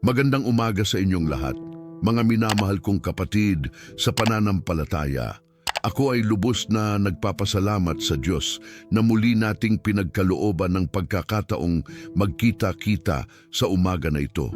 Magandang umaga sa inyong lahat, mga minamahal kong kapatid sa pananampalataya. Ako ay lubos na nagpapasalamat sa Diyos na muli nating pinagkalooban ng pagkakataong magkita-kita sa umaga na ito.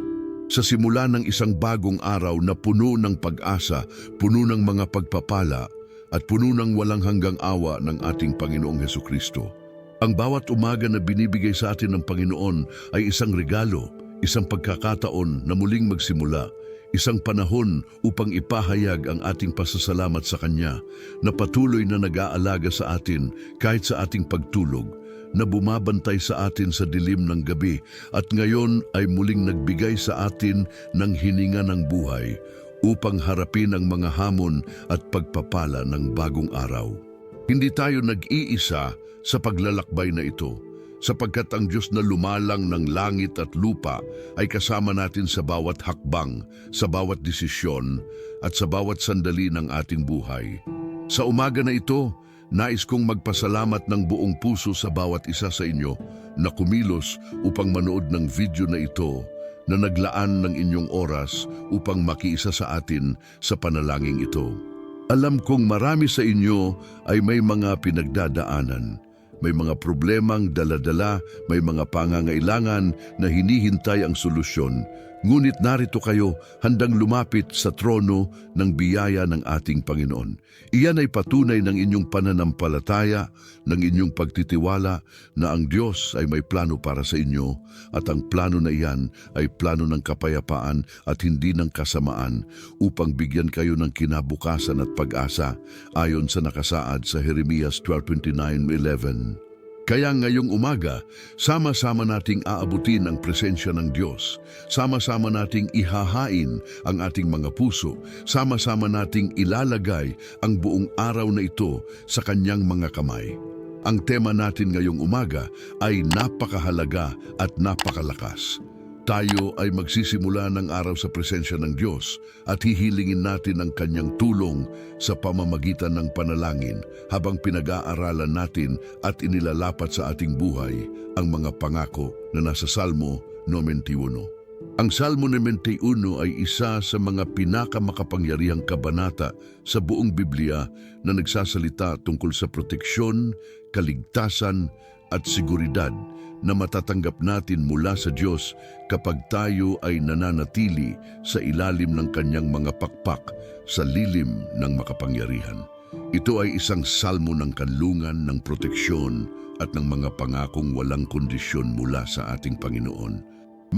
Sa simula ng isang bagong araw na puno ng pag-asa, puno ng mga pagpapala, at puno ng walang hanggang awa ng ating Panginoong Hesukristo. Ang bawat umaga na binibigay sa atin ng Panginoon ay isang regalo, isang pagkakataon na muling magsimula, isang panahon upang ipahayag ang ating pasasalamat sa Kanya na patuloy na nag-aalaga sa atin kahit sa ating pagtulog, na bumabantay sa atin sa dilim ng gabi at ngayon ay muling nagbigay sa atin ng hininga ng buhay upang harapin ang mga hamon at pagpapala ng bagong araw. Hindi tayo nag-iisa sa paglalakbay na ito, sapagkat ang Diyos na lumalang ng langit at lupa ay kasama natin sa bawat hakbang, sa bawat desisyon, at sa bawat sandali ng ating buhay. Sa umaga na ito, nais kong magpasalamat ng buong puso sa bawat isa sa inyo na kumilos upang manood ng video na ito, na naglaan ng inyong oras upang makiisa sa atin sa panalangin ito. Alam kong marami sa inyo ay may mga pinagdadaanan. May mga problemang dala-dala, may mga pangangailangan na hinihintay ang solusyon. Ngunit narito kayo handang lumapit sa trono ng biyaya ng ating Panginoon. Iyan ay patunay ng inyong pananampalataya, ng inyong pagtitiwala na ang Diyos ay may plano para sa inyo at ang plano na iyan ay plano ng kapayapaan at hindi ng kasamaan upang bigyan kayo ng kinabukasan at pag-asa ayon sa nakasaad sa Jeremias 12:29-11. Kaya ngayong umaga, sama-sama nating aabutin ang presensya ng Diyos. Sama-sama nating ihahain ang ating mga puso. Sama-sama nating ilalagay ang buong araw na ito sa Kanyang mga kamay. Ang tema natin ngayong umaga ay napakahalaga at napakalakas. Tayo ay magsisimula ng araw sa presensya ng Diyos at hihilingin natin ang Kanyang tulong sa pamamagitan ng panalangin habang pinag-aaralan natin at inilalapat sa ating buhay ang mga pangako na nasa Salmo 91. Ang Salmo 91 ay isa sa mga pinakamakapangyarihang kabanata sa buong Biblia na nagsasalita tungkol sa proteksyon, kaligtasan at seguridad na matatanggap natin mula sa Diyos kapag tayo ay nananatili sa ilalim ng Kanyang mga pakpak sa lilim ng makapangyarihan. Ito ay isang salmo ng kanlungan, ng proteksyon at ng mga pangakong walang kondisyon mula sa ating Panginoon.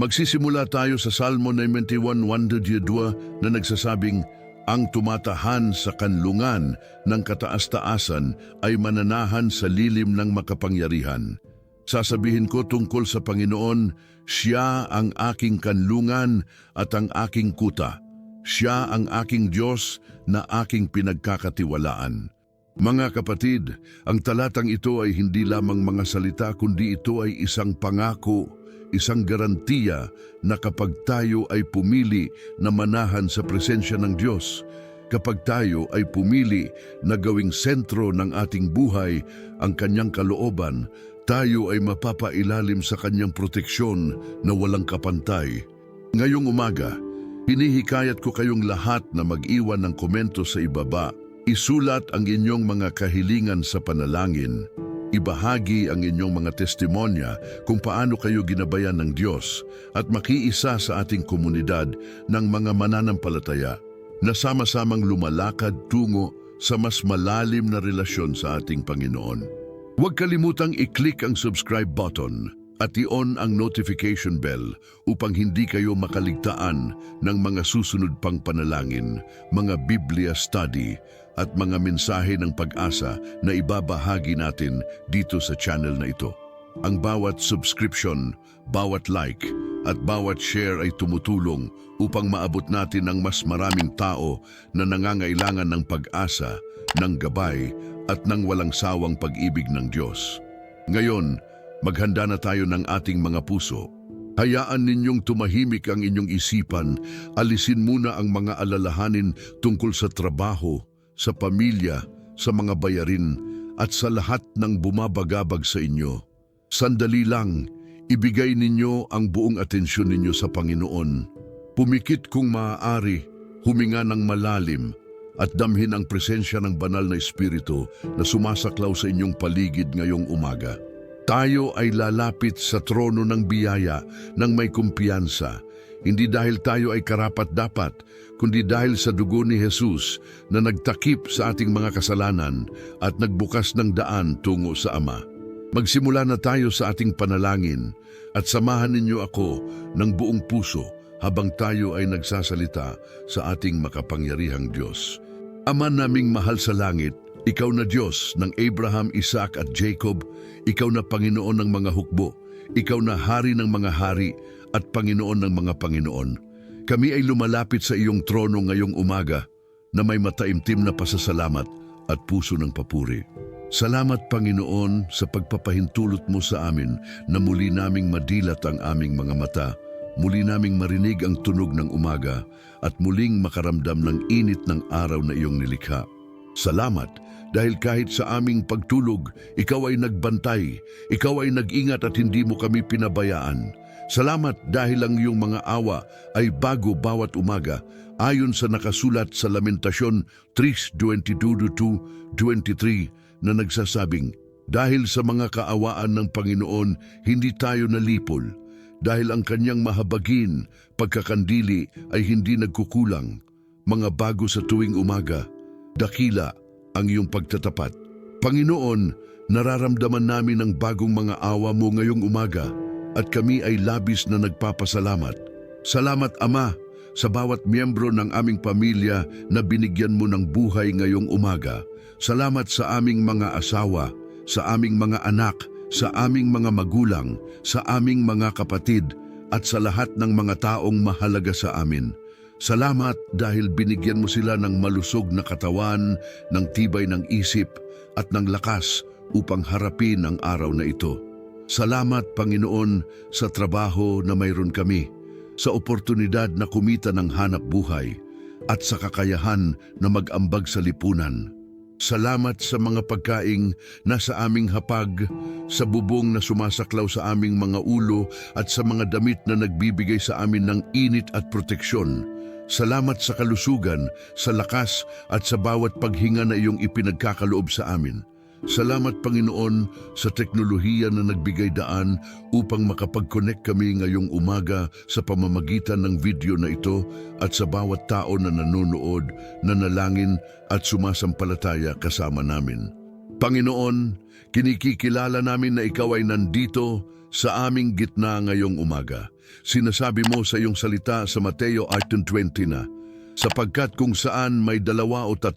Magsisimula tayo sa Salmo 91:1-2 na nagsasabing, "Ang tumatahan sa kanlungan ng kataas-taasan ay mananahan sa lilim ng makapangyarihan. Sasabihin ko tungkol sa Panginoon, Siya ang aking kanlungan at ang aking kuta. Siya ang aking Diyos na aking pinagkakatiwalaan." Mga kapatid, ang talatang ito ay hindi lamang mga salita kundi ito ay isang pangako, isang garantiya na kapag tayo ay pumili na manahan sa presensya ng Diyos, kapag tayo ay pumili na gawing sentro ng ating buhay ang Kanyang kalooban, tayo ay mapapailalim sa Kanyang proteksyon na walang kapantay. Ngayong umaga, hinihikayat ko kayong lahat na mag-iwan ng komento sa ibaba. Isulat ang inyong mga kahilingan sa panalangin. Ibahagi ang inyong mga testimonya kung paano kayo ginabayan ng Diyos at makiisa sa ating komunidad ng mga mananampalataya na sama-samang lumalakad tungo sa mas malalim na relasyon sa ating Panginoon. Huwag kalimutang i-click ang subscribe button at i-on ang notification bell upang hindi kayo makaligtaan ng mga susunod pang panalangin, mga Biblia study at mga mensahe ng pag-asa na ibabahagi natin dito sa channel na ito. Ang bawat subscription, bawat like at bawat share ay tumutulong upang maabot natin ang mas maraming tao na nangangailangan ng pag-asa, ng gabay at ng walang sawang pag-ibig ng Diyos. Ngayon, maghanda na tayo ng ating mga puso. Hayaan ninyong tumahimik ang inyong isipan, alisin muna ang mga alalahanin tungkol sa trabaho, sa pamilya, sa mga bayarin, at sa lahat ng bumabagabag sa inyo. Sandali lang, ibigay ninyo ang buong atensyon ninyo sa Panginoon. Pumikit kung maaari, huminga ng malalim, at damhin ang presensya ng banal na Espiritu na sumasaklaw sa inyong paligid ngayong umaga. Tayo ay lalapit sa trono ng biyaya ng may kumpiyansa, hindi dahil tayo ay karapat-dapat, kundi dahil sa dugo ni Jesus na nagtakip sa ating mga kasalanan at nagbukas ng daan tungo sa Ama. Magsimula na tayo sa ating panalangin at samahan ninyo ako ng buong puso habang tayo ay nagsasalita sa ating makapangyarihang Diyos. Ama naming mahal sa langit, Ikaw na Diyos ng Abraham, Isaac at Jacob, Ikaw na Panginoon ng mga hukbo, Ikaw na Hari ng mga hari at Panginoon ng mga Panginoon. Kami ay lumalapit sa iyong trono ngayong umaga na may mataimtim na pasasalamat at puso ng papuri. Salamat, Panginoon, sa pagpapahintulot mo sa amin na muli naming madilat ang aming mga mata, muli naming marinig ang tunog ng umaga at muling makaramdam ng init ng araw na iyong nilikha. Salamat dahil kahit sa aming pagtulog, Ikaw ay nagbantay, Ikaw ay nag-ingat at hindi mo kami pinabayaan. Salamat dahil ang iyong mga awa ay bago bawat umaga, ayon sa nakasulat sa Lamentasyon 3:22-23 na nagsasabing, dahil sa mga kaawaan ng Panginoon, hindi tayo nalipol. Dahil ang kanyang mahabagin, pagkakandili ay hindi nagkukulang. Mga bago sa tuwing umaga, dakila ang iyong pagtatapat. Panginoon, nararamdaman namin ang bagong mga awa mo ngayong umaga at kami ay labis na nagpapasalamat. Salamat, Ama, sa bawat miyembro ng aming pamilya na binigyan mo ng buhay ngayong umaga. Salamat sa aming mga asawa, sa aming mga anak, sa aming mga magulang, sa aming mga kapatid, at sa lahat ng mga taong mahalaga sa amin. Salamat dahil binigyan mo sila ng malusog na katawan, ng tibay ng isip, at ng lakas upang harapin ang araw na ito. Salamat, Panginoon, sa trabaho na mayroon kami, sa oportunidad na kumita ng hanap buhay, at sa kakayahan na mag-ambag sa lipunan. Salamat sa mga pagkaing nasa aming hapag, sa bubong na sumasaklaw sa aming mga ulo at sa mga damit na nagbibigay sa amin ng init at proteksyon. Salamat sa kalusugan, sa lakas at sa bawat paghinga na iyong ipinagkakaloob sa amin. Salamat, Panginoon, sa teknolohiya na nagbigay daan upang makapag-connect kami ngayong umaga sa pamamagitan ng video na ito at sa bawat tao na nanonood, nanalangin at sumasampalataya kasama namin. Panginoon, kinikilala namin na Ikaw ay nandito sa aming gitna ngayong umaga. Sinasabi mo sa iyong salita sa Mateo 18:20 na, sapagkat kung saan may 2 o 3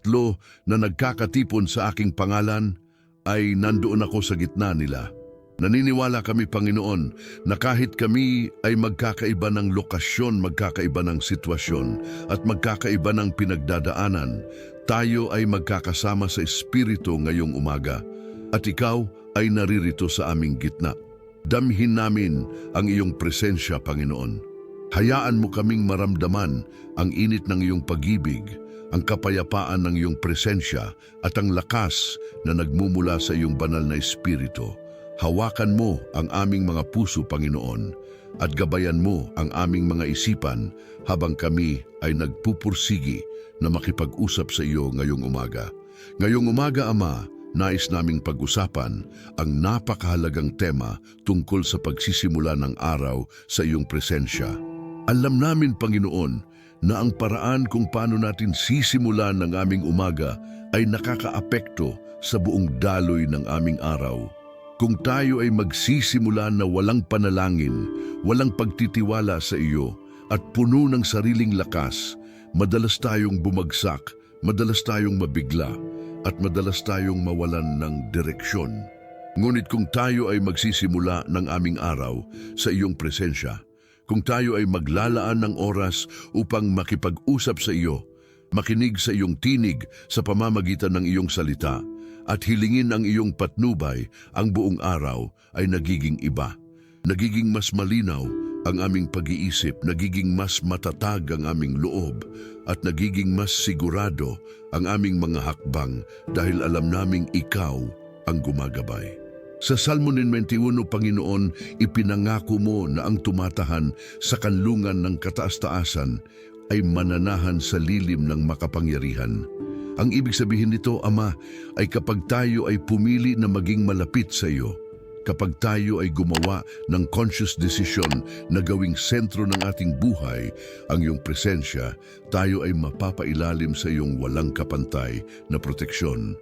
na nagkakatipon sa aking pangalan, ay nandoon ako sa gitna nila. Naniniwala kami, Panginoon, na kahit kami ay magkakaiba ng lokasyon, magkakaiba ng sitwasyon, at magkakaiba ng pinagdadaanan, tayo ay magkakasama sa Espiritu ngayong umaga, at Ikaw ay naririto sa aming gitna. Damhin namin ang iyong presensya, Panginoon. Hayaan mo kaming maramdaman ang init ng iyong pag-ibig, ang kapayapaan ng iyong presensya at ang lakas na nagmumula sa iyong banal na Espiritu. Hawakan mo ang aming mga puso, Panginoon, at gabayan mo ang aming mga isipan habang kami ay nagpupursigi na makipag-usap sa iyo ngayong umaga. Ngayong umaga, Ama, nais naming pag-usapan ang napakahalagang tema tungkol sa pagsisimula ng araw sa iyong presensya. Alam namin, Panginoon, na ang paraan kung paano natin sisimulan ng aming umaga ay nakakaapekto sa buong daloy ng aming araw. Kung tayo ay magsisimula na walang panalangin, walang pagtitiwala sa iyo, at puno ng sariling lakas, madalas tayong bumagsak, madalas tayong mabigla, at madalas tayong mawalan ng direksyon. Ngunit kung tayo ay magsisimula ng aming araw sa iyong presensya, kung tayo ay maglalaan ng oras upang makipag-usap sa iyo, makinig sa iyong tinig sa pamamagitan ng iyong salita, at hilingin ang iyong patnubay, ang buong araw ay nagiging iba. Nagiging mas malinaw ang aming pag-iisip, nagiging mas matatag ang aming loob, at nagiging mas sigurado ang aming mga hakbang dahil alam naming ikaw ang gumagabay. Sa Salmo 91, Panginoon, ipinangako mo na ang tumatahan sa kanlungan ng kataas-taasan ay mananahan sa lilim ng makapangyarihan. Ang ibig sabihin nito, Ama, ay kapag tayo ay pumili na maging malapit sa iyo, kapag tayo ay gumawa ng conscious decision na gawing sentro ng ating buhay ang iyong presensya, tayo ay mapapailalim sa iyong walang kapantay na proteksyon.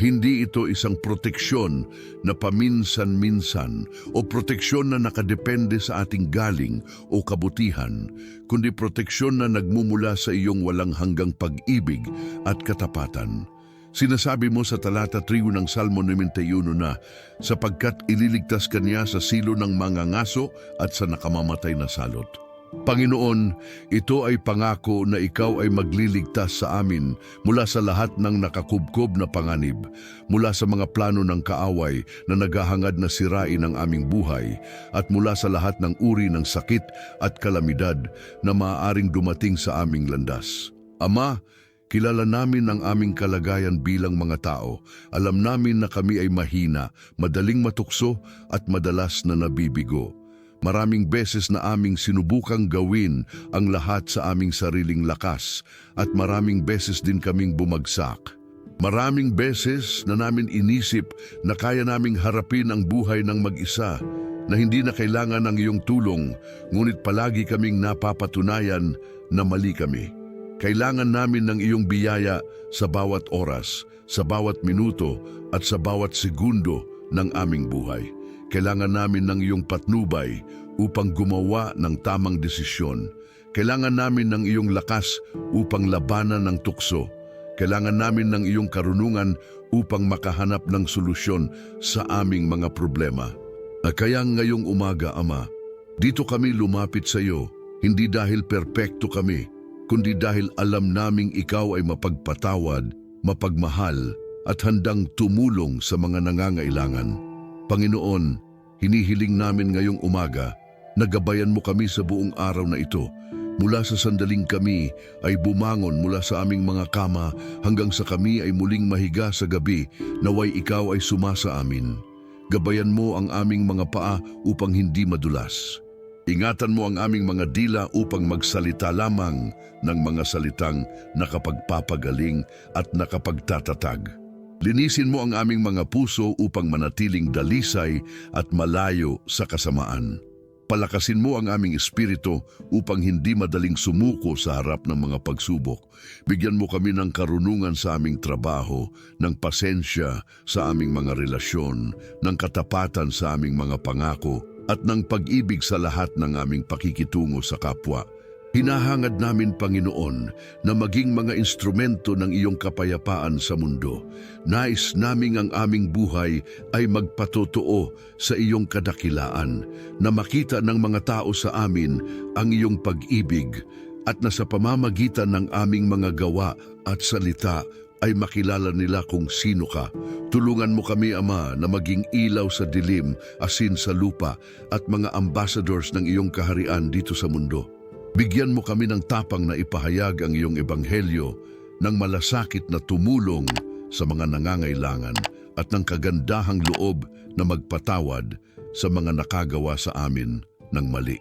Hindi ito isang proteksyon na paminsan-minsan o proteksyon na nakadepende sa ating galing o kabutihan, kundi proteksyon na nagmumula sa iyong walang hanggang pag-ibig at katapatan. Sinasabi mo sa talata 3 ng Salmo 91 na, sapagkat ililigtas ka niya sa silo ng mga ngaso at sa nakamamatay na salot. Panginoon, ito ay pangako na ikaw ay magliligtas sa amin mula sa lahat ng nakakubkob na panganib, mula sa mga plano ng kaaway na naghahangad na sirain ang aming buhay, at mula sa lahat ng uri ng sakit at kalamidad na maaaring dumating sa aming landas. Ama, kilala namin ang aming kalagayan bilang mga tao. Alam namin na kami ay mahina, madaling matukso at madalas na nabibigo. Maraming beses na aming sinubukang gawin ang lahat sa aming sariling lakas at maraming beses din kaming bumagsak. Maraming beses na namin inisip na kaya naming harapin ang buhay ng mag-isa, na hindi na kailangan ng iyong tulong, ngunit palagi kaming napapatunayan na mali kami. Kailangan namin ng iyong biyaya sa bawat oras, sa bawat minuto at sa bawat segundo ng aming buhay. Kailangan namin ng iyong patnubay upang gumawa ng tamang desisyon. Kailangan namin ng iyong lakas upang labanan ng tukso. Kailangan namin ng iyong karunungan upang makahanap ng solusyon sa aming mga problema. Kaya ngayong umaga, Ama, dito kami lumapit sa iyo, hindi dahil perpekto kami, kundi dahil alam naming ikaw ay mapagpatawad, mapagmahal, at handang tumulong sa mga nangangailangan. Panginoon, hinihiling namin ngayong umaga na gabayan mo kami sa buong araw na ito. Mula sa sandaling kami ay bumangon mula sa aming mga kama hanggang sa kami ay muling mahiga sa gabi, naway ikaw ay sumasa amin. Gabayan mo ang aming mga paa upang hindi madulas. Ingatan mo ang aming mga dila upang magsalita lamang ng mga salitang nakapagpapagaling at nakapagtatatag. Linisin mo ang aming mga puso upang manatiling dalisay at malayo sa kasamaan. Palakasin mo ang aming espiritu upang hindi madaling sumuko sa harap ng mga pagsubok. Bigyan mo kami ng karunungan sa aming trabaho, ng pasensya sa aming mga relasyon, ng katapatan sa aming mga pangako, at ng pag-ibig sa lahat ng aming pakikitungo sa kapwa. Hinahangad namin, Panginoon, na maging mga instrumento ng iyong kapayapaan sa mundo. Nais naming ang aming buhay ay magpatotoo sa iyong kadakilaan, na makita ng mga tao sa amin ang iyong pag-ibig, at na sa pamamagitan ng aming mga gawa at salita ay makilala nila kung sino ka. Tulungan mo kami, Ama, na maging ilaw sa dilim, asin sa lupa, at mga ambassadors ng iyong kaharian dito sa mundo. Bigyan mo kami ng tapang na ipahayag ang iyong ebanghelyo, ng malasakit na tumulong sa mga nangangailangan, at ng kagandahang loob na magpatawad sa mga nakagawa sa amin ng mali.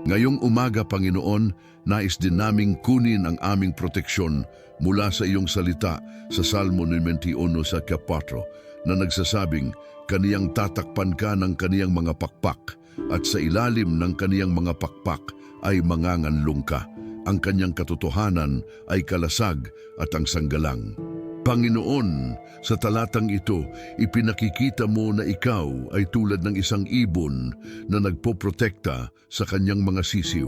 Ngayong umaga, Panginoon, nais din naming kunin ang aming proteksyon mula sa iyong salita sa Salmo 91 sa 4 na nagsasabing, kaniyang tatakpan ka ng kaniyang mga pakpak, at sa ilalim ng kaniyang mga pakpak ay manganganlong ka. Ang kanyang katotohanan ay kalasag at ang sanggalang. Panginoon, sa talatang ito, ipinakikita mo na ikaw ay tulad ng isang ibon na nagpoprotekta sa kanyang mga sisiw.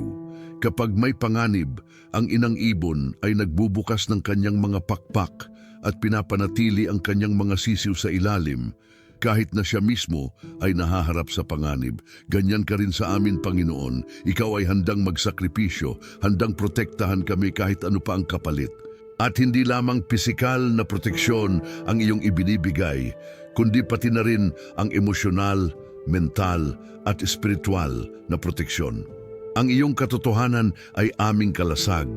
Kapag may panganib, ang inang ibon ay nagbubukas ng kanyang mga pakpak at pinapanatili ang kanyang mga sisiw sa ilalim, kahit na siya mismo ay nahaharap sa panganib. Ganyan ka rin sa amin, Panginoon. Ikaw ay handang magsakripisyo, handang protektahan kami kahit ano pa ang kapalit. At hindi lamang pisikal na proteksyon ang iyong ibinibigay, kundi pati na rin ang emosyonal, mental at espiritual na proteksyon. Ang iyong katotohanan ay aming kalasag,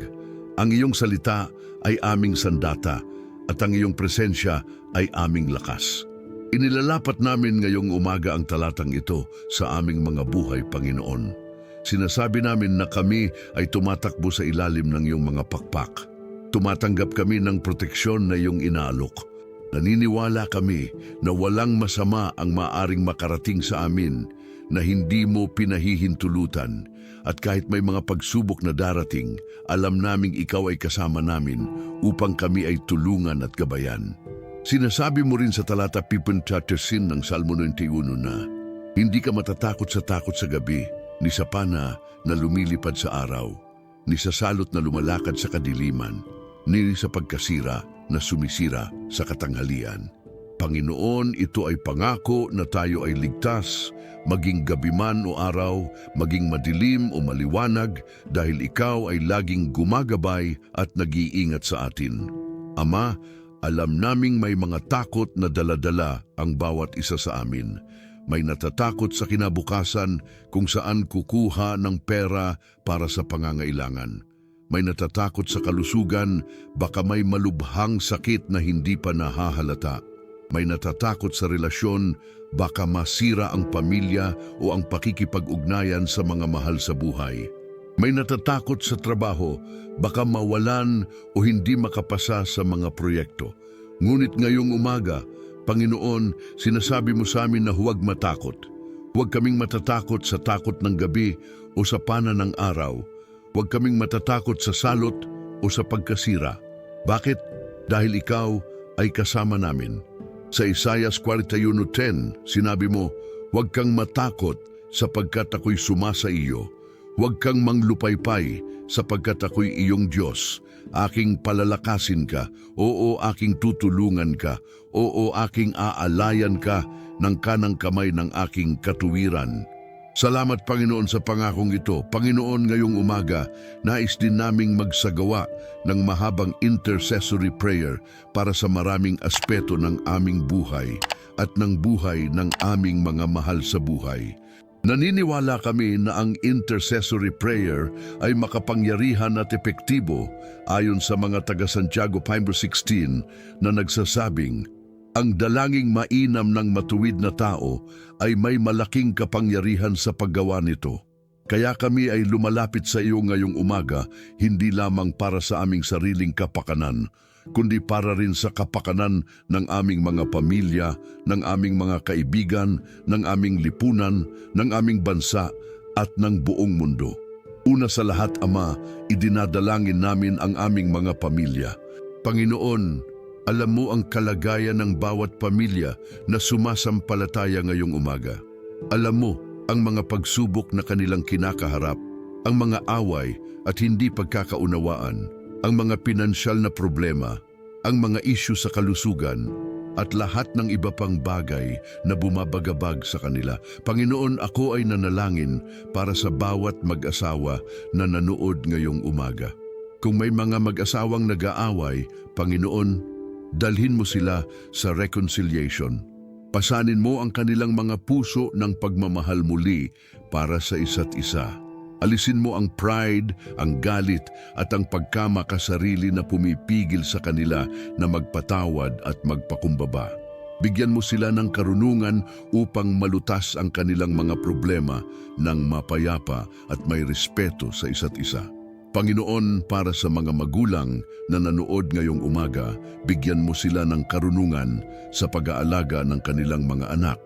ang iyong salita ay aming sandata, at ang iyong presensya ay aming lakas. Inilalapat namin ngayong umaga ang talatang ito sa aming mga buhay, Panginoon. Sinasabi namin na kami ay tumatakbo sa ilalim ng iyong mga pakpak. Tumatanggap kami ng proteksyon na iyong inaalok. Naniniwala kami na walang masama ang maaring makarating sa amin na hindi mo pinahihintulutan. At kahit may mga pagsubok na darating, alam naming ikaw ay kasama namin upang kami ay tulungan at gabayan. Sinasabi mo rin sa talata 15 ng Salmo 91 na, hindi ka matatakot sa takot sa gabi, ni sa pana na lumilipad sa araw, ni sa salot na lumalakad sa kadiliman, ni sa pagkasira na sumisira sa katanghalian. Panginoon, ito ay pangako na tayo ay ligtas, maging gabi man o araw, maging madilim o maliwanag, dahil ikaw ay laging gumagabay at nag-iingat sa atin. Ama, alam naming may mga takot na dala-dala ang bawat isa sa amin. May natatakot sa kinabukasan kung saan kukuha ng pera para sa pangangailangan. May natatakot sa kalusugan, baka may malubhang sakit na hindi pa nahahalata. May natatakot sa relasyon, baka masira ang pamilya o ang pakikipag-ugnayan sa mga mahal sa buhay. May natatakot sa trabaho, baka mawalan o hindi makapasa sa mga proyekto. Ngunit ngayong umaga, Panginoon, sinasabi mo sa amin na huwag matakot. Huwag kaming matatakot sa takot ng gabi o sa pana ng araw. Huwag kaming matatakot sa salot o sa pagkasira. Bakit? Dahil ikaw ay kasama namin. Sa Isaiah 41:10, sinabi mo, huwag kang matakot sapagkat ako'y sumasa iyo. Huwag kang manglupaypay sapagkat ako'y iyong Diyos. Aking palalakasin ka, oo aking tutulungan ka, oo aking aalayan ka ng kanang kamay ng aking katuwiran. Salamat Panginoon sa pangakong ito. Panginoon, ngayong umaga, nais din naming magsagawa ng mahabang intercessory prayer para sa maraming aspeto ng aming buhay at ng buhay ng aming mga mahal sa buhay. Naniniwala kami na ang intercessory prayer ay makapangyarihan at epektibo ayon sa mga taga Santiago 5:16 na nagsasabing, ang dalangin mainam ng matuwid na tao ay may malaking kapangyarihan sa paggawa nito. Kaya kami ay lumalapit sa iyo ngayong umaga, hindi lamang para sa aming sariling kapakanan, kundi para rin sa kapakanan ng aming mga pamilya, ng aming mga kaibigan, ng aming lipunan, ng aming bansa at ng buong mundo. Una sa lahat, Ama, idinadalangin namin ang aming mga pamilya. Panginoon, alam mo ang kalagayan ng bawat pamilya na sumasampalataya ngayong umaga. Alam mo ang mga pagsubok na kanilang kinakaharap, ang mga away at hindi pagkakaunawaan, ang mga pinansyal na problema, ang mga isyu sa kalusugan, at lahat ng iba pang bagay na bumabagabag sa kanila. Panginoon, ako ay nanalangin para sa bawat mag-asawa na nanood ngayong umaga. Kung may mga mag-asawang nag-aaway, Panginoon, dalhin mo sila sa reconciliation. Pasanin mo ang kanilang mga puso ng pagmamahal muli para sa isa't isa. Alisin mo ang pride, ang galit at ang pagkamakasarili na pumipigil sa kanila na magpatawad at magpakumbaba. Bigyan mo sila ng karunungan upang malutas ang kanilang mga problema ng mapayapa at may respeto sa isa't isa. Panginoon, para sa mga magulang na nanood ngayong umaga, bigyan mo sila ng karunungan sa pag-aalaga ng kanilang mga anak.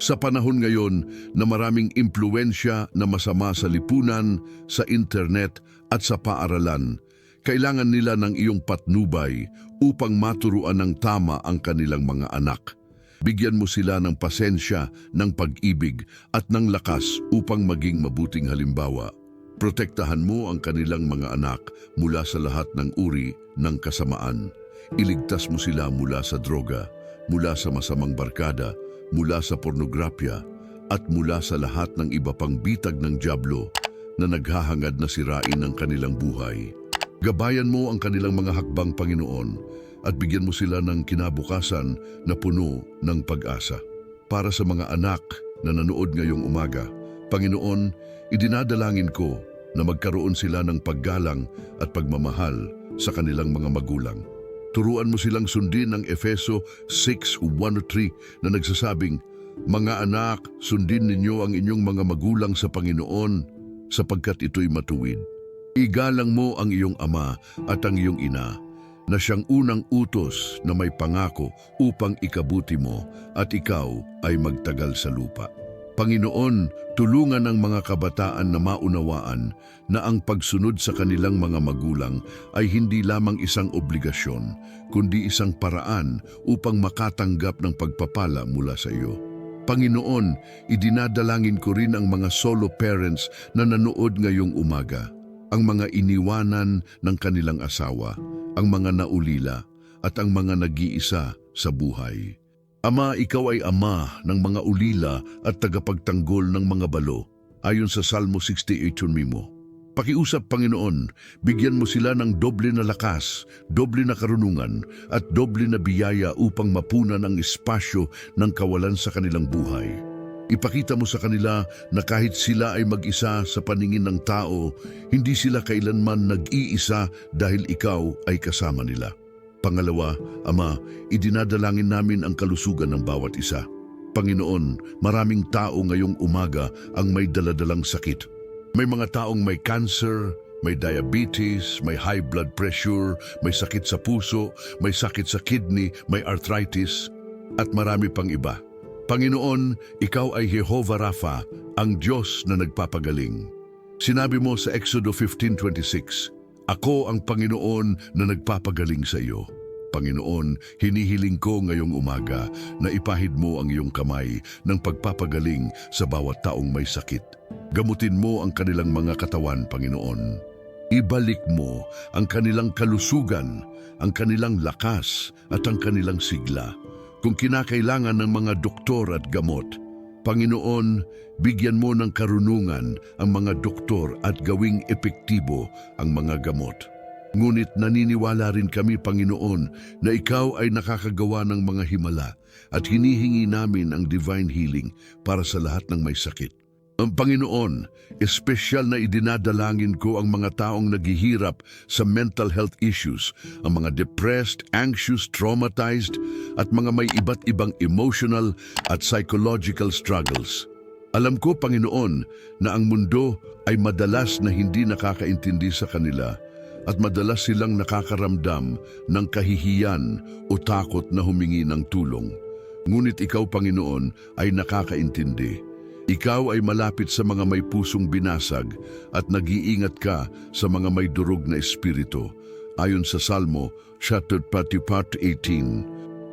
Sa panahon ngayon na maraming impluensya na masama sa lipunan, sa internet at sa paaralan, kailangan nila ng iyong patnubay upang maturuan ng tama ang kanilang mga anak. Bigyan mo sila ng pasensya, ng pag-ibig at ng lakas upang maging mabuting halimbawa. Protektahan mo ang kanilang mga anak mula sa lahat ng uri ng kasamaan. Iligtas mo sila mula sa droga, mula sa masamang barkada, mula sa pornografya, at mula sa lahat ng iba pang bitag ng dyablo na naghahangad na sirain ang kanilang buhay. Gabayan mo ang kanilang mga hakbang, Panginoon, at bigyan mo sila ng kinabukasan na puno ng pag-asa. Para sa mga anak na nanood ngayong umaga, Panginoon, idinadalangin ko na magkaroon sila ng paggalang at pagmamahal sa kanilang mga magulang. Turuan mo silang sundin ang Efeso 6:1-3 na nagsasabing, "Mga anak, sundin ninyo ang inyong mga magulang sa Panginoon sapagkat ito'y matuwid. Igalang mo ang iyong ama at ang iyong ina, na siyang unang utos na may pangako upang ikabuti mo at ikaw ay magtagal sa lupa." Panginoon, tulungan ang mga kabataan na maunawaan na ang pagsunod sa kanilang mga magulang ay hindi lamang isang obligasyon, kundi isang paraan upang makatanggap ng pagpapala mula sa iyo. Panginoon, idinadalangin ko rin ang mga solo parents na nanood ngayong umaga, ang mga iniwanan ng kanilang asawa, ang mga naulila, at ang mga nag-iisa sa buhay. Ama, ikaw ay ama ng mga ulila at tagapagtanggol ng mga balo, ayon sa Salmo 68 mo. Pakiusap, Panginoon, bigyan mo sila ng doble na lakas, doble na karunungan, at doble na biyaya upang mapunan ang espasyo ng kawalan sa kanilang buhay. Ipakita mo sa kanila na kahit sila ay mag-isa sa paningin ng tao, hindi sila kailanman nag-iisa dahil ikaw ay kasama nila. Pangalawa, Ama, idinadalangin namin ang kalusugan ng bawat isa. Panginoon, maraming tao ngayong umaga ang may daladalang sakit. May mga taong may cancer, may diabetes, may high blood pressure, may sakit sa puso, may sakit sa kidney, may arthritis, at marami pang iba. Panginoon, ikaw ay Jehovah Rapha, ang Diyos na nagpapagaling. Sinabi mo sa Exodo 15:26, "Ako ang Panginoon na nagpapagaling sa iyo." Panginoon, hinihiling ko ngayong umaga na ipahid mo ang iyong kamay ng pagpapagaling sa bawat taong may sakit. Gamutin mo ang kanilang mga katawan, Panginoon. Ibalik mo ang kanilang kalusugan, ang kanilang lakas at ang kanilang sigla. Kung kinakailangan ng mga doktor at gamot, Panginoon, bigyan mo ng karunungan ang mga doktor at gawing epektibo ang mga gamot. Ngunit naniniwala rin kami, Panginoon, na ikaw ay nakakagawa ng mga himala at hinihingi namin ang divine healing para sa lahat ng may sakit. Ang Panginoon, espesyal na idinadalangin ko ang mga taong naghihirap sa mental health issues, ang mga depressed, anxious, traumatized, at mga may iba't ibang emotional at psychological struggles. Alam ko, Panginoon, na ang mundo ay madalas na hindi nakakaintindi sa kanila at madalas silang nakakaramdam ng kahihiyan o takot na humingi ng tulong. Ngunit ikaw, Panginoon, ay nakakaintindi. Ikaw ay malapit sa mga may pusong binasag at nag-iingat ka sa mga may durog na espiritu, ayon sa Salmo 18.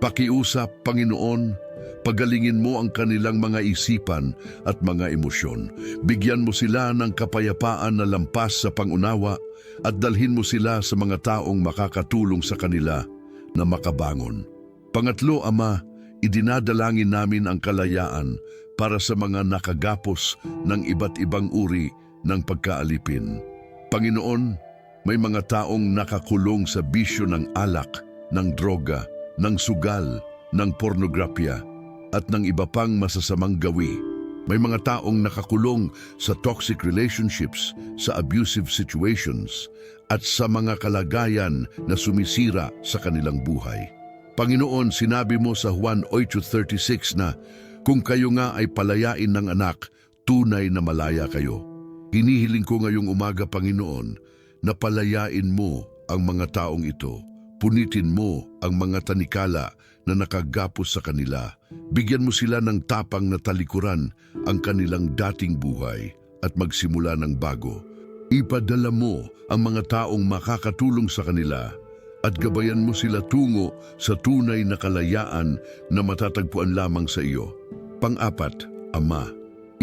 Pakiusap, Panginoon, pagalingin mo ang kanilang mga isipan at mga emosyon. Bigyan mo sila ng kapayapaan na lampas sa pangunawa at dalhin mo sila sa mga taong makakatulong sa kanila na makabangon. Pangatlo, Ama, idinadalangin namin ang kalayaan para sa mga nakagapos ng iba't ibang uri ng pagkaalipin. Panginoon, may mga taong nakakulong sa bisyo ng alak, ng droga, ng sugal, ng pornografya, at ng iba pang masasamang gawi. May mga taong nakakulong sa toxic relationships, sa abusive situations, at sa mga kalagayan na sumisira sa kanilang buhay. Panginoon, sinabi mo sa Juan 8:36 na, "Kung kayo nga ay palayain ng anak, tunay na malaya kayo." Hinihiling ko ngayong umaga, Panginoon, na palayain mo ang mga taong ito. Punitin mo ang mga tanikala na nakagapos sa kanila. Bigyan mo sila ng tapang na talikuran ang kanilang dating buhay at magsimula ng bago. Ipadala mo ang mga taong makakatulong sa kanila at gabayan mo sila tungo sa tunay na kalayaan na matatagpuan lamang sa iyo. Pang-apat, Ama,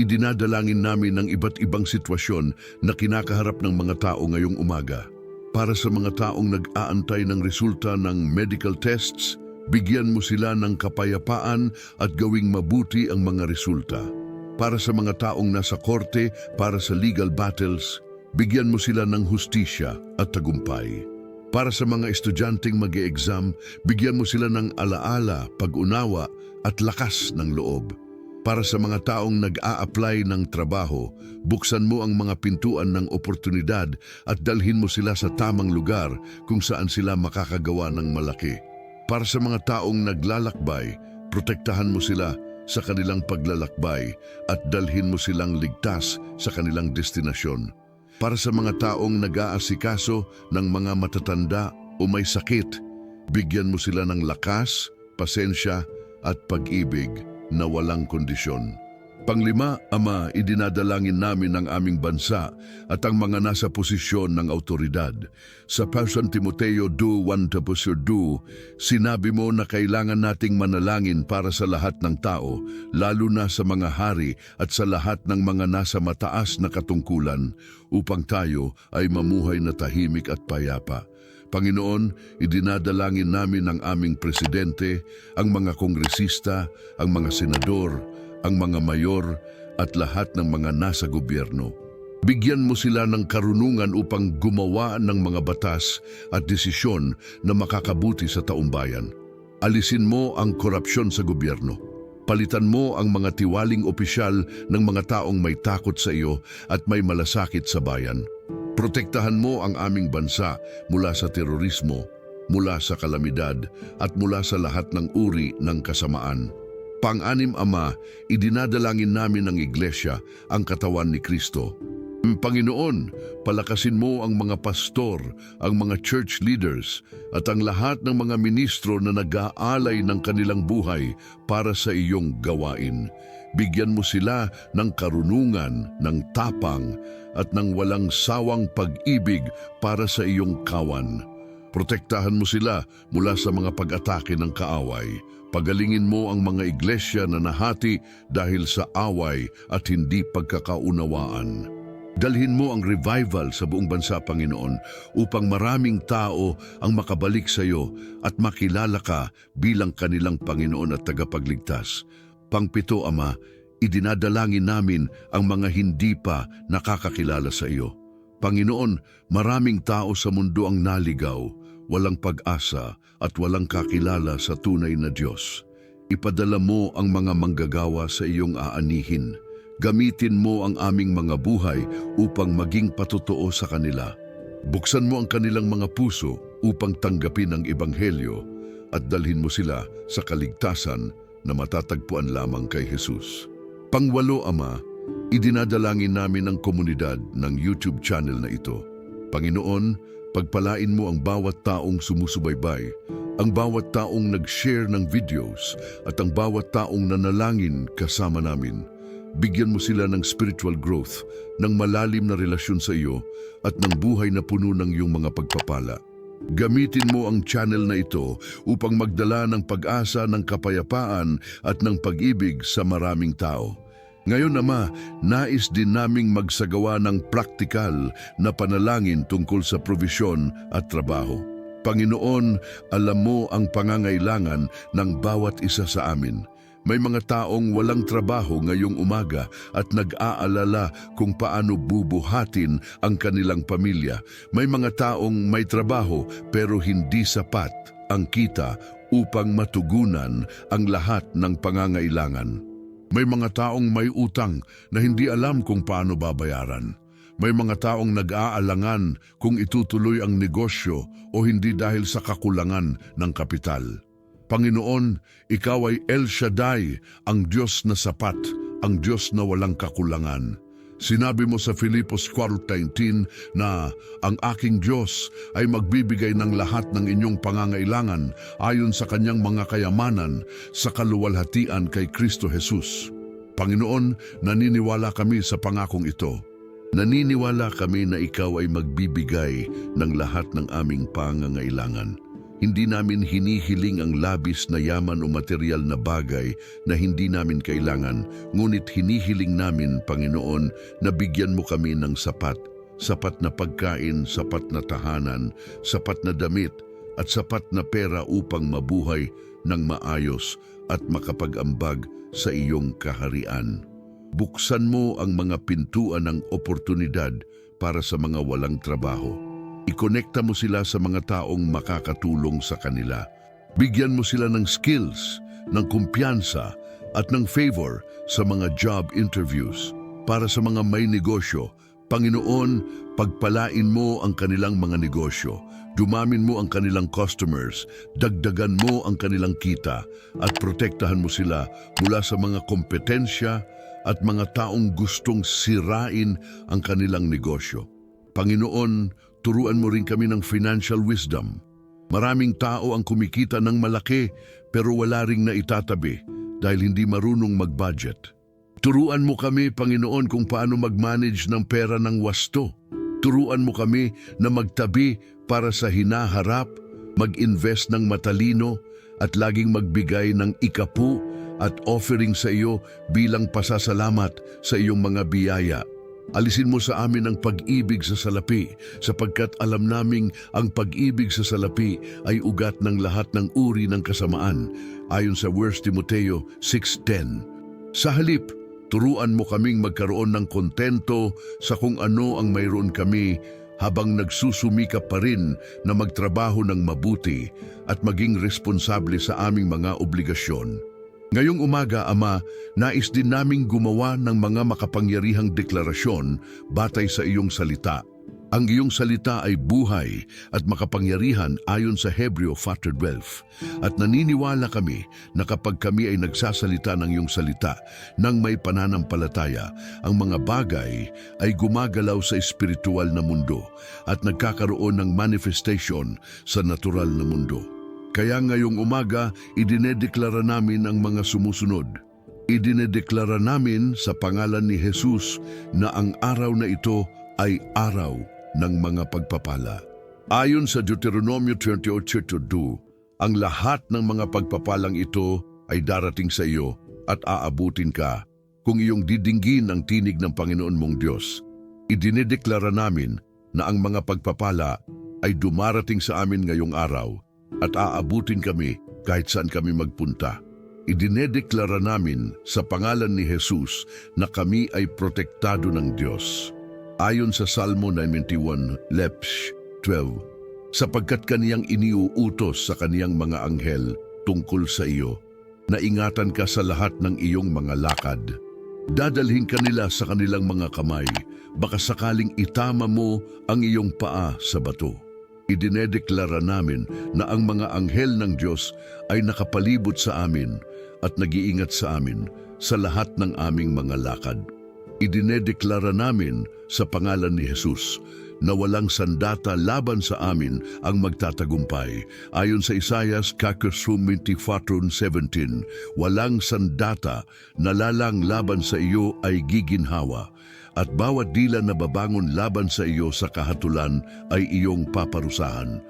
idinadalangin namin ang iba't ibang sitwasyon na kinakaharap ng mga tao ngayong umaga. Para sa mga taong nag-aantay ng resulta ng medical tests, bigyan mo sila ng kapayapaan at gawing mabuti ang mga resulta. Para sa mga taong nasa korte, para sa legal battles, bigyan mo sila ng hustisya at tagumpay. Para sa mga estudyanteng mag-e-exam, bigyan mo sila ng alaala, pag-unawa at lakas ng loob. Para sa mga taong nag-a-apply ng trabaho, buksan mo ang mga pintuan ng oportunidad at dalhin mo sila sa tamang lugar kung saan sila makakagawa ng malaki. Para sa mga taong naglalakbay, protektahan mo sila sa kanilang paglalakbay at dalhin mo silang ligtas sa kanilang destinasyon. Para sa mga taong nag-aasikaso ng mga matatanda o may sakit, bigyan mo sila ng lakas, pasensya at pag-ibig na walang kondisyon. Panglima, Ama, idinadalangin namin ang aming bansa at ang mga nasa posisyon ng autoridad. Sa 1 Timoteo 2:1-2, sinabi mo na kailangan nating manalangin para sa lahat ng tao, lalo na sa mga hari at sa lahat ng mga nasa mataas na katungkulan, upang tayo ay mamuhay na tahimik at payapa. Panginoon, idinadalangin namin ang aming presidente, ang mga kongresista, ang mga senador, ang mga mayor at lahat ng mga nasa gobyerno. Bigyan mo sila ng karunungan upang gumawa ng mga batas at desisyon na makakabuti sa taumbayan. Alisin mo ang korupsyon sa gobyerno. Palitan mo ang mga tiwaling opisyal ng mga taong may takot sa iyo at may malasakit sa bayan. Protektahan mo ang aming bansa mula sa terorismo, mula sa kalamidad at mula sa lahat ng uri ng kasamaan. Pang-anim, Ama, idinadalangin namin ng Iglesia, ang katawan ni Kristo. Panginoon, palakasin mo ang mga pastor, ang mga church leaders, at ang lahat ng mga ministro na nag-aalay ng kanilang buhay para sa iyong gawain. Bigyan mo sila ng karunungan, ng tapang, at ng walang sawang pag-ibig para sa iyong kawan. Protektahan mo sila mula sa mga pag-atake ng kaaway. Pagalingin mo ang mga iglesia na nahati dahil sa away at hindi pagkakaunawaan. Dalhin mo ang revival sa buong bansa, Panginoon, upang maraming tao ang makabalik sa iyo at makilala ka bilang kanilang Panginoon at tagapagligtas. Pangpito, Ama, idinadalangin namin ang mga hindi pa nakakakilala sa iyo. Panginoon, maraming tao sa mundo ang naligaw, walang pag-asa at walang kakilala sa tunay na Diyos. Ipadala mo ang mga manggagawa sa iyong aanihin. Gamitin mo ang aming mga buhay upang maging patotoo sa kanila. Buksan mo ang kanilang mga puso upang tanggapin ang Ebanghelyo at dalhin mo sila sa kaligtasan na matatagpuan lamang kay Jesus. Pangwalo, Ama, idinadalangin namin ang komunidad ng YouTube channel na ito. Panginoon, pagpalain mo ang bawat taong sumusubaybay, ang bawat taong nag-share ng videos at ang bawat taong nanalangin kasama namin. Bigyan mo sila ng spiritual growth, ng malalim na relasyon sa iyo at ng buhay na puno ng iyong mga pagpapala. Gamitin mo ang channel na ito upang magdala ng pag-asa, ng kapayapaan at ng pag-ibig sa maraming tao. Ngayon, Ama, nais din naming magsagawa ng praktikal na panalangin tungkol sa provisyon at trabaho. Panginoon, alam mo ang pangangailangan ng bawat isa sa amin. May mga taong walang trabaho ngayong umaga at nag-aalala kung paano bubuhatin ang kanilang pamilya. May mga taong may trabaho pero hindi sapat ang kita upang matugunan ang lahat ng pangangailangan. May mga taong may utang na hindi alam kung paano babayaran. May mga taong nag-aalangan kung itutuloy ang negosyo o hindi dahil sa kakulangan ng kapital. Panginoon, Ikaw ay El Shaddai, ang Diyos na sapat, ang Diyos na walang kakulangan. Sinabi mo sa Filipos 4:19 na ang aking Diyos ay magbibigay ng lahat ng inyong pangangailangan ayon sa kanyang mga kayamanan sa kaluwalhatian kay Kristo Jesus. Panginoon, naniniwala kami sa pangakong ito. Naniniwala kami na Ikaw ay magbibigay ng lahat ng aming pangangailangan. Hindi namin hinihiling ang labis na yaman o material na bagay na hindi namin kailangan, ngunit hinihiling namin, Panginoon, na bigyan mo kami ng sapat na pagkain, sapat na tahanan, sapat na damit, at sapat na pera upang mabuhay ng maayos at makapag-ambag sa iyong kaharian. Buksan mo ang mga pintuan ng oportunidad para sa mga walang trabaho. Ikonekta mo sila sa mga taong makakatulong sa kanila. Bigyan mo sila ng skills, ng kumpiyansa at ng favor sa mga job interviews. Para sa mga may negosyo, Panginoon, pagpalain mo ang kanilang mga negosyo. Dumamin mo ang kanilang customers, dagdagan mo ang kanilang kita, at protektahan mo sila mula sa mga kompetensya at mga taong gustong sirain ang kanilang negosyo. Panginoon, turuan mo rin kami ng financial wisdom. Maraming tao ang kumikita ng malaki pero wala ring naitatabi dahil hindi marunong mag-budget. Turuan mo kami, Panginoon, kung paano mag-manage ng pera ng wasto. Turuan mo kami na magtabi para sa hinaharap, mag-invest ng matalino, at laging magbigay ng ikapu at offering sa iyo bilang pasasalamat sa iyong mga biyaya. Alisin mo sa amin ang pag-ibig sa salapi, sapagkat alam naming ang pag-ibig sa salapi ay ugat ng lahat ng uri ng kasamaan, ayon sa 1 Timoteo 6:10. Sa halip, turuan mo kaming magkaroon ng kontento sa kung ano ang mayroon kami habang nagsusumikap pa rin na magtrabaho ng mabuti at maging responsable sa aming mga obligasyon. Ngayong umaga, Ama, nais din naming gumawa ng mga makapangyarihang deklarasyon batay sa iyong salita. Ang iyong salita ay buhay at makapangyarihan ayon sa Hebreo 4:12. At naniniwala kami na kapag kami ay nagsasalita ng iyong salita nang may pananampalataya, ang mga bagay ay gumagalaw sa espiritual na mundo at nagkakaroon ng manifestation sa natural na mundo. Kaya ngayong umaga, idinedeklara namin ang mga sumusunod. Idinedeklara namin sa pangalan ni Jesus na ang araw na ito ay araw ng mga pagpapala. Ayon sa Deuteronomio 28:2, ang lahat ng mga pagpapalang ito ay darating sa iyo at aabutin ka kung iyong didinggin ang tinig ng Panginoon mong Diyos. Idinedeklara namin na ang mga pagpapala ay dumarating sa amin ngayong araw at aabutin kami kahit saan kami magpunta. Idinedeklara namin sa pangalan ni Jesus na kami ay protektado ng Diyos. Ayon sa Salmo 91:12, sapagkat kaniyang iniuutos sa kaniyang mga anghel tungkol sa iyo, na ingatan ka sa lahat ng iyong mga lakad. Dadalhin ka nila sa kanilang mga kamay, baka sakaling itama mo ang iyong paa sa bato. Idinedeklara namin na ang mga anghel ng Diyos ay nakapalibot sa amin at nag-iingat sa amin sa lahat ng aming mga lakad. Idinedeklara namin sa pangalan ni Jesus na walang sandata laban sa amin ang magtatagumpay. Ayon sa Isaias 24:17, walang sandata na lalang laban sa iyo ay giginhawa, at bawat dila na babangon laban sa iyo sa kahatulan ay iyong paparusahan.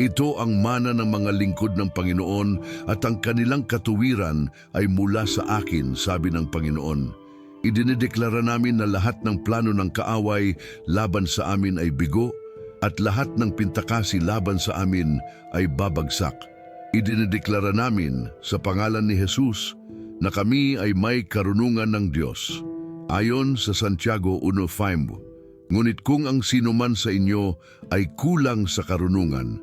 Ito ang mana ng mga lingkod ng Panginoon at ang kanilang katuwiran ay mula sa akin, sabi ng Panginoon. Idinedeklara namin na lahat ng plano ng kaaway laban sa amin ay bigo at lahat ng pintakasi laban sa amin ay babagsak. Idinedeklara namin sa pangalan ni Jesus na kami ay may karunungan ng Diyos. Ayon sa Santiago 1:5, ngunit kung ang sinuman sa inyo ay kulang sa karunungan,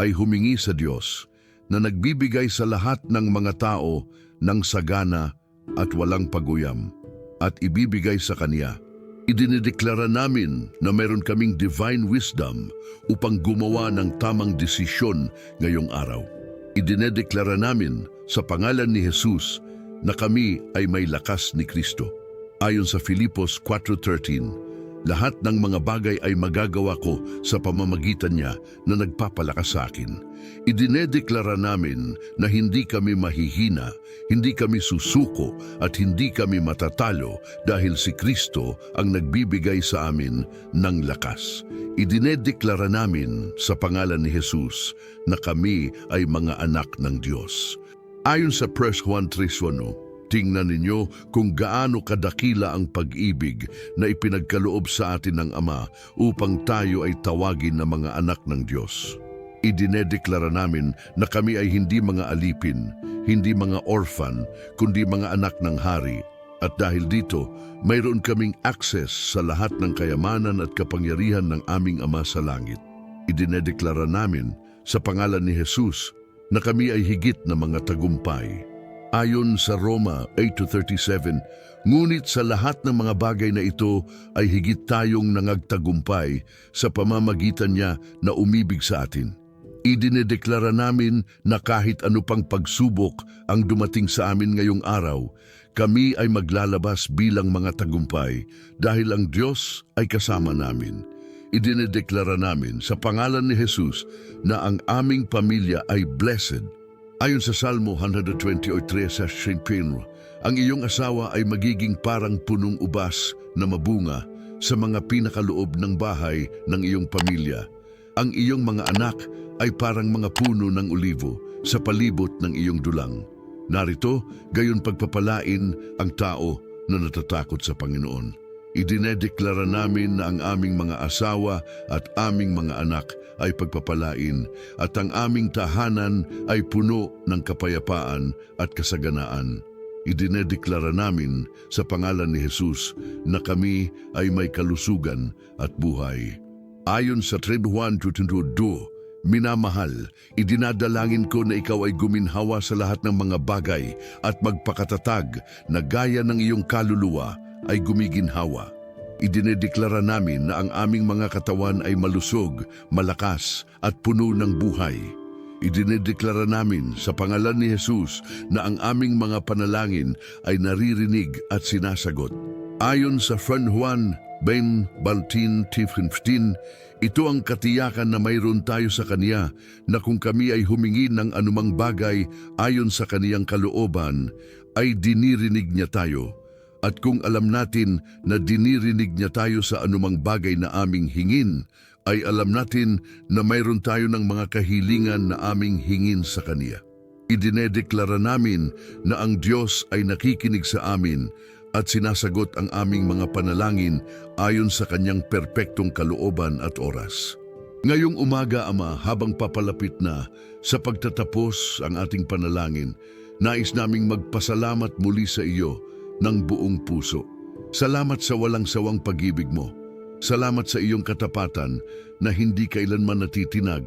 ay humingi sa Diyos na nagbibigay sa lahat ng mga tao ng sagana at walang paguyam, at ibibigay sa Kanya. Idinedeklara namin na mayroon kaming divine wisdom upang gumawa ng tamang desisyon ngayong araw. Idinedeklara namin sa pangalan ni Jesus na kami ay may lakas ni Kristo. Ayon sa Filipos 4:13, lahat ng mga bagay ay magagawa ko sa pamamagitan niya na nagpapalakas sa akin. Idinedeklara namin na hindi kami mahihina, hindi kami susuko at hindi kami matatalo dahil si Kristo ang nagbibigay sa amin ng lakas. Idinedeklara namin sa pangalan ni Jesus na kami ay mga anak ng Diyos. Ayon sa 1 Juan 3:1, tingnan ninyo kung gaano kadakila ang pag-ibig na ipinagkaloob sa atin ng Ama upang tayo ay tawagin na mga anak ng Diyos. Idinedeklara namin na kami ay hindi mga alipin, hindi mga orphan, kundi mga anak ng hari. At dahil dito, mayroon kaming access sa lahat ng kayamanan at kapangyarihan ng aming Ama sa langit. Idinedeklara namin sa pangalan ni Jesus na kami ay higit na mga tagumpay. ayon sa Roma 8:37, ngunit sa lahat ng mga bagay na ito ay higit tayong nangagtagumpay sa pamamagitan niya na umibig sa atin. Idinedeklara namin na kahit ano pang pagsubok ang dumating sa amin ngayong araw, kami ay maglalabas bilang mga tagumpay dahil ang Diyos ay kasama namin. Idinedeklara namin sa pangalan ni Jesus na ang aming pamilya ay blessed. Ayon sa Salmo 128:3 sa St. Pedro, ang iyong asawa ay magiging parang punong ubas na mabunga sa mga pinakaloob ng bahay ng iyong pamilya. Ang iyong mga anak ay parang mga puno ng olivo sa palibot ng iyong dulang. Narito, gayon pagpapalain ang tao na natatakot sa Panginoon. Idinedeklara namin na ang aming mga asawa at aming mga anak ay pagpapalain at ang aming tahanan ay puno ng kapayapaan at kasaganaan. Idinedeklara namin sa pangalan ni Jesus na kami ay may kalusugan at buhay. Ayon sa 3 Juan 2:2, minamahal, idinadalangin ko na ikaw ay guminhawa sa lahat ng mga bagay at magpakatatag na gaya ng iyong kaluluwa ay gumiginhawa. Idinedeklara namin na ang aming mga katawan ay malusog, malakas at puno ng buhay. Idinedeklara namin sa pangalan ni Jesus na ang aming mga panalangin ay naririnig at sinasagot. Ayon sa 1 Juan 15:15, ito ang katiyakan na mayroon tayo sa Kanya na kung kami ay humingi ng anumang bagay ayon sa Kaniyang kalooban, ay dinirinig niya tayo. At kung alam natin na dinirinig niya tayo sa anumang bagay na aming hingin, ay alam natin na mayroon tayo ng mga kahilingan na aming hingin sa Kaniya. Idinedeklara namin na ang Diyos ay nakikinig sa amin at sinasagot ang aming mga panalangin ayon sa Kanyang perpektong kalooban at oras. Ngayong umaga, Ama, habang papalapit na sa pagtatapos ang ating panalangin, nais naming magpasalamat muli sa iyo ng buong puso. Salamat sa walang sawang pag-ibig mo. Salamat sa iyong katapatan na hindi kailanman natitinag.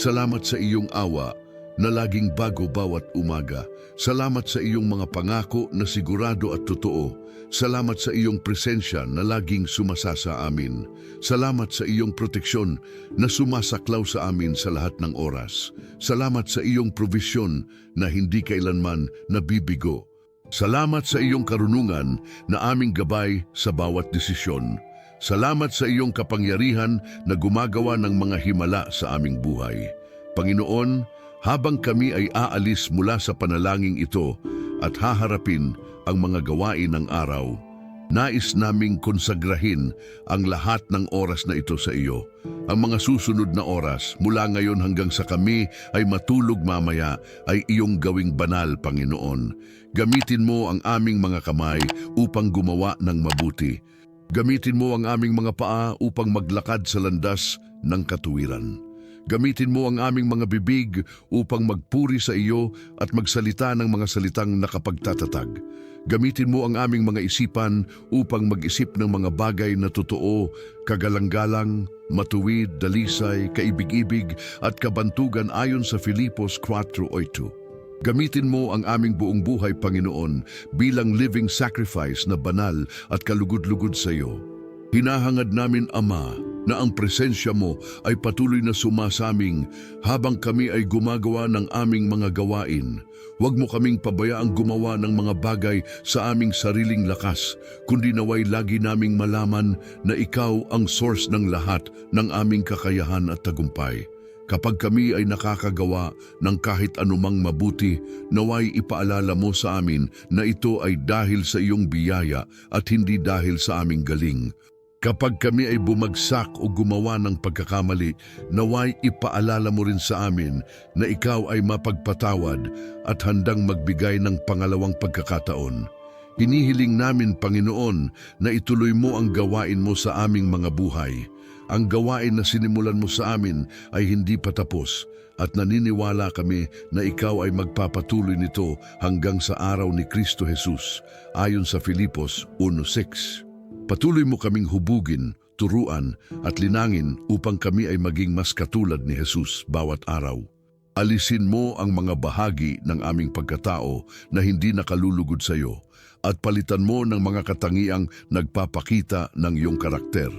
Salamat sa iyong awa na laging bago bawat umaga. Salamat sa iyong mga pangako na sigurado at totoo. Salamat sa iyong presensya na laging sumasasa amin. Salamat sa iyong proteksyon na sumasaklaw sa amin sa lahat ng oras. Salamat sa iyong provisyon na hindi kailanman nabibigo. Salamat sa iyong karunungan na aming gabay sa bawat desisyon. Salamat sa iyong kapangyarihan na gumagawa ng mga himala sa aming buhay. Panginoon, habang kami ay aalis mula sa panalangin ito at haharapin ang mga gawain ng araw, nais naming konsagrahin ang lahat ng oras na ito sa iyo. Ang mga susunod na oras, mula ngayon hanggang sa kami ay matulog mamaya, ay iyong gawing banal, Panginoon. Gamitin mo ang aming mga kamay upang gumawa ng mabuti. Gamitin mo ang aming mga paa upang maglakad sa landas ng katuwiran. Gamitin mo ang aming mga bibig upang magpuri sa iyo at magsalita ng mga salitang nakapagtatatag. Gamitin mo ang aming mga isipan upang mag-isip ng mga bagay na totoo, kagalang-galang, matuwid, dalisay, kaibig-ibig at kabantugan ayon sa Filipos 4:8. Gamitin mo ang aming buong buhay, Panginoon, bilang living sacrifice na banal at kalugod-lugod sa iyo. Hinahangad namin, Ama, na ang presensya mo ay patuloy na sumasaming habang kami ay gumagawa ng aming mga gawain. Huwag mo kaming pabayaang gumawa ng mga bagay sa aming sariling lakas, kundi naway lagi naming malaman na ikaw ang source ng lahat ng aming kakayahan at tagumpay. Kapag kami ay nakakagawa ng kahit anumang mabuti, naway ipaalala mo sa amin na ito ay dahil sa iyong biyaya at hindi dahil sa aming galing. Kapag kami ay bumagsak o gumawa ng pagkakamali, naway ipaalala mo rin sa amin na ikaw ay mapagpatawad at handang magbigay ng pangalawang pagkakataon. Hinihiling namin, Panginoon, na ituloy mo ang gawain mo sa aming mga buhay. Ang gawain na sinimulan mo sa amin ay hindi patapos at naniniwala kami na ikaw ay magpapatuloy nito hanggang sa araw ni Kristo Jesus, ayon sa Filipos 1:6. Patuloy mo kaming hubugin, turuan at linangin upang kami ay maging mas katulad ni Jesus bawat araw. Alisin mo ang mga bahagi ng aming pagkatao na hindi nakalulugod sa iyo at palitan mo ng mga katangiang nagpapakita ng iyong karakter.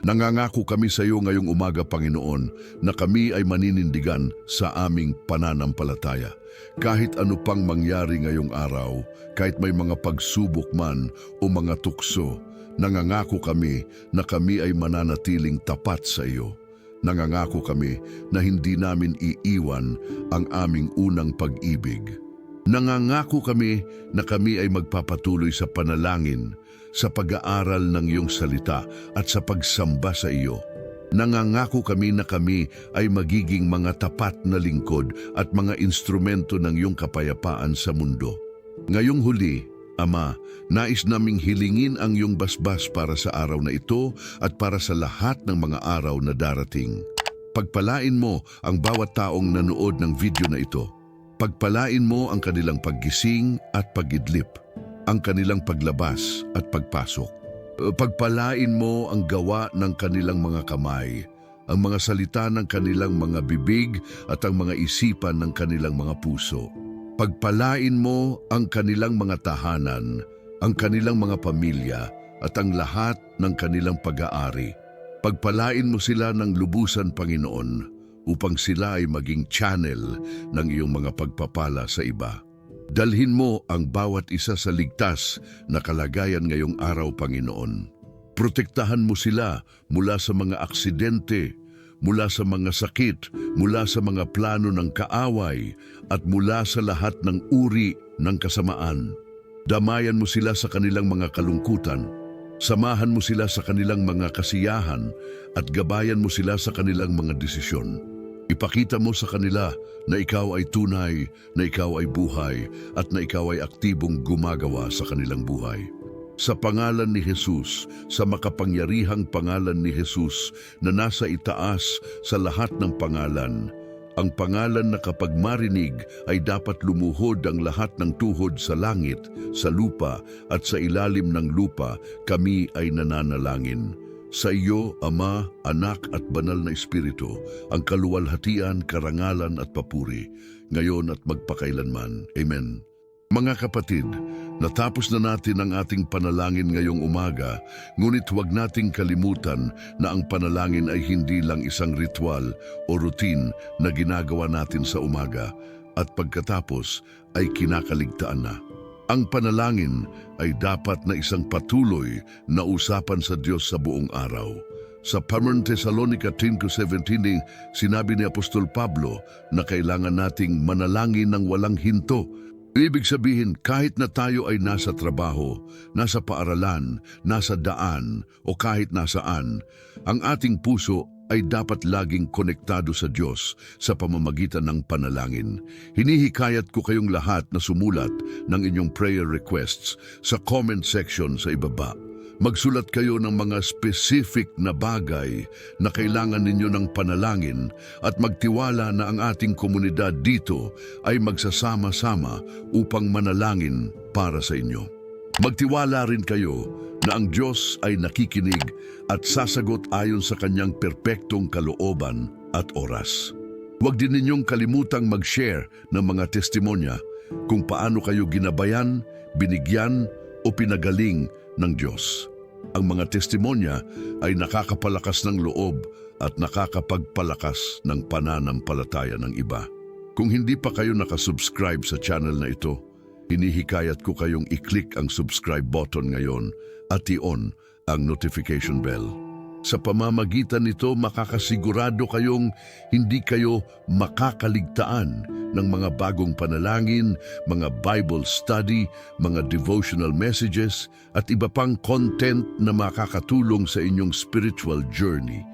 Nangangako kami sa iyo ngayong umaga, Panginoon, na kami ay maninindigan sa aming pananampalataya. Kahit ano pang mangyari ngayong araw, kahit may mga pagsubok man o mga tukso, nangangako kami na kami ay mananatiling tapat sa iyo. Nangangako kami na hindi namin iiwan ang aming unang pag-ibig. Nangangako kami na kami ay magpapatuloy sa panalangin, sa pag-aaral ng iyong salita at sa pagsamba sa iyo. Nangangako kami na kami ay magiging mga tapat na lingkod at mga instrumento ng iyong kapayapaan sa mundo. Ngayong huli, Ama, nais naming hilingin ang iyong basbas para sa araw na ito at para sa lahat ng mga araw na darating. Pagpalain mo ang bawat taong nanood ng video na ito. Pagpalain mo ang kanilang paggising at pag-idlip, ang kanilang paglabas at pagpasok. Pagpalain mo ang gawa ng kanilang mga kamay, ang mga salita ng kanilang mga bibig at ang mga isipan ng kanilang mga puso. Pagpalain mo ang kanilang mga tahanan, ang kanilang mga pamilya at ang lahat ng kanilang pag-aari. Pagpalain mo sila ng lubusan, Panginoon, upang sila ay maging channel ng iyong mga pagpapala sa iba. Dalhin mo ang bawat isa sa ligtas na kalagayan ngayong araw, Panginoon. Protektahan mo sila mula sa mga aksidente, mula sa mga sakit, mula sa mga plano ng kaaway, at mula sa lahat ng uri ng kasamaan. Damayan mo sila sa kanilang mga kalungkutan, samahan mo sila sa kanilang mga kasiyahan, at gabayan mo sila sa kanilang mga desisyon. Ipakita mo sa kanila na ikaw ay tunay, na ikaw ay buhay, at na ikaw ay aktibong gumagawa sa kanilang buhay. Sa pangalan ni Jesus, sa makapangyarihang pangalan ni Jesus na nasa itaas sa lahat ng pangalan, ang pangalan na kapag marinig ay dapat lumuhod ang lahat ng tuhod sa langit, sa lupa at sa ilalim ng lupa, kami ay nananalangin. Sa iyo, Ama, Anak at Banal na Espiritu, ang kaluwalhatian, karangalan at papuri, ngayon at magpakailanman. Amen. Mga kapatid, natapos na natin ang ating panalangin ngayong umaga, ngunit huwag nating kalimutan na ang panalangin ay hindi lang isang ritual o routine na ginagawa natin sa umaga at pagkatapos ay kinakaligtaan na. Ang panalangin ay dapat na isang patuloy na usapan sa Diyos sa buong araw. Sa Thessalonica 10:17, sinabi ni Apostol Pablo na kailangan nating manalangin ng walang hinto. Ibig sabihin, kahit na tayo ay nasa trabaho, nasa paaralan, nasa daan, o kahit nasaan, ang ating puso ay dapat laging konektado sa Diyos sa pamamagitan ng panalangin. Hinihikayat ko kayong lahat na sumulat ng inyong prayer requests sa comment section sa ibaba. Magsulat kayo ng mga specific na bagay na kailangan ninyo ng panalangin at magtiwala na ang ating komunidad dito ay magsasama-sama upang manalangin para sa inyo. Magtiwala rin kayo na ang Diyos ay nakikinig at sasagot ayon sa kanyang perpektong kalooban at oras. Huwag din ninyong kalimutang mag-share ng mga testimonya kung paano kayo ginabayan, binigyan o pinagaling ng Diyos. Ang mga testimonya ay nakakapalakas ng loob at nakakapagpalakas ng pananampalataya ng iba. Kung hindi pa kayo nakasubscribe sa channel na ito, hinihikayat ko kayong i-click ang subscribe button ngayon at i-on ang notification bell. Sa pamamagitan nito, makakasigurado kayong hindi kayo makakaligtaan ng mga bagong panalangin, mga Bible study, mga devotional messages, at iba pang content na makakatulong sa inyong spiritual journey.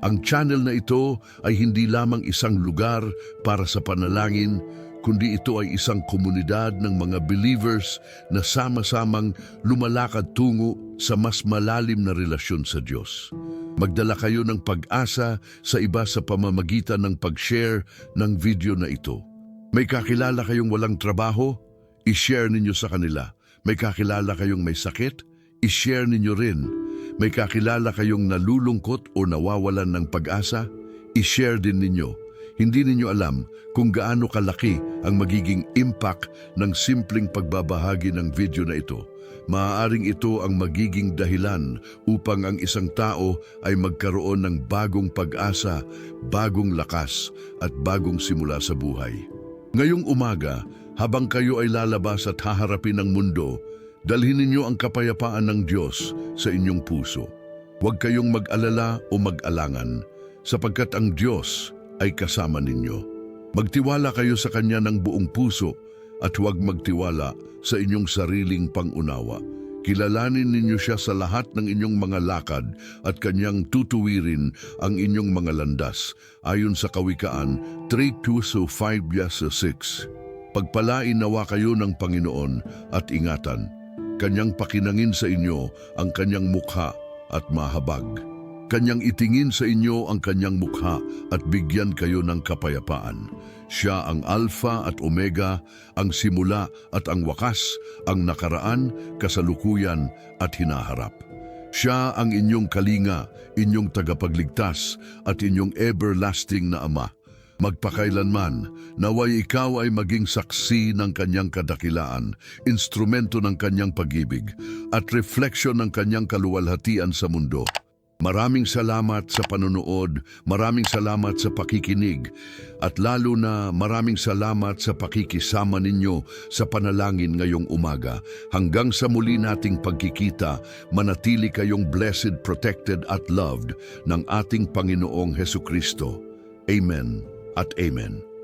Ang channel na ito ay hindi lamang isang lugar para sa panalangin, kundi ito ay isang komunidad ng mga believers na sama-samang lumalakad tungo sa mas malalim na relasyon sa Diyos. Magdala kayo ng pag-asa sa iba sa pamamagitan ng pag-share ng video na ito. May kakilala kayong walang trabaho? I-share ninyo sa kanila. May kakilala kayong may sakit? I-share ninyo rin. May kakilala kayong nalulungkot o nawawalan ng pag-asa? I-share din ninyo. Hindi ninyo alam kung gaano kalaki ang magiging impact ng simpleng pagbabahagi ng video na ito. Maaaring ito ang magiging dahilan upang ang isang tao ay magkaroon ng bagong pag-asa, bagong lakas at bagong simula sa buhay. Ngayong umaga, habang kayo ay lalabas at haharapin ang mundo, dalhin ninyo ang kapayapaan ng Diyos sa inyong puso. Huwag kayong mag-alala o mag-alangan, sapagkat ang Diyos ay kasama ninyo. Magtiwala kayo sa Kanya ng buong puso at huwag magtiwala sa inyong sariling pangunawa. Kilalanin ninyo siya sa lahat ng inyong mga lakad at Kanyang tutuwirin ang inyong mga landas, ayon sa Kawikaan 3:5-6. Pagpalain nawa kayo ng Panginoon at ingatan. Kanyang pakinangin sa inyo ang Kanyang mukha at mahabag. Kanyang itingin sa inyo ang Kanyang mukha at bigyan kayo ng kapayapaan. Siya ang Alpha at Omega, ang simula at ang wakas, ang nakaraan, kasalukuyan at hinaharap. Siya ang inyong kalinga, inyong tagapagligtas at inyong everlasting na Ama. Magpakailanman, naway ikaw ay maging saksi ng Kanyang kadakilaan, instrumento ng Kanyang pag-ibig, at refleksyon ng Kanyang kaluwalhatian sa mundo. Maraming salamat sa panonood, maraming salamat sa pakikinig, at lalo na maraming salamat sa pakikisama ninyo sa panalangin ngayong umaga. Hanggang sa muli nating pagkikita, manatili kayong blessed, protected at loved ng ating Panginoong Hesukristo. Amen at Amen.